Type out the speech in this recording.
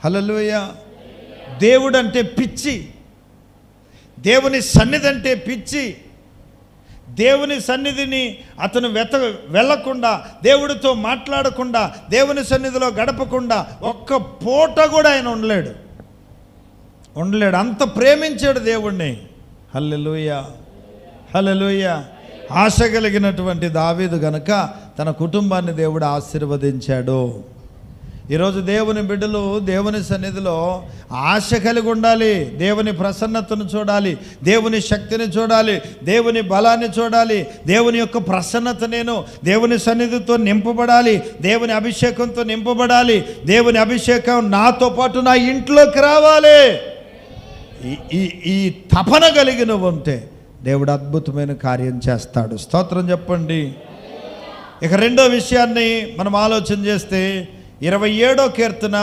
హల్లెలూయా. దేవుడు అంటే పిచ్చి, దేవుని సన్నిధి అంటే పిచ్చి. దేవుని సన్నిధిని అతను వెళ్ళకుండా, దేవుడితో మాట్లాడకుండా, దేవుని సన్నిధిలో గడపకుండా ఒక్క పూట కూడా ఆయన ఉండలేడు. అంత ప్రేమించాడు దేవుణ్ణి. హల్లెలూయా, హల్లెలూయా. ఆశ కలిగినటువంటి దావీదు గనుక తన కుటుంబాన్ని దేవుడు ఆశీర్వదించాడు. ఈరోజు దేవుని బిడ్డలు దేవుని సన్నిధిలో ఆశ కలిగి ఉండాలి. దేవుని ప్రసన్నతను చూడాలి, దేవుని శక్తిని చూడాలి, దేవుని బలాన్ని చూడాలి. దేవుని యొక్క ప్రసన్నత, నేను దేవుని సన్నిధితో నింపబడాలి, దేవుని అభిషేకంతో నింపబడాలి. దేవుని అభిషేకం నాతో పాటు నా ఇంట్లోకి రావాలి. ఈ తపన కలిగి నువ్వు ఉంటే దేవుడు అద్భుతమైన కార్యం చేస్తాడు. స్తోత్రం చెప్పండి. ఇక రెండో విషయాన్ని మనం ఆలోచన చేస్తే 27వ కీర్తన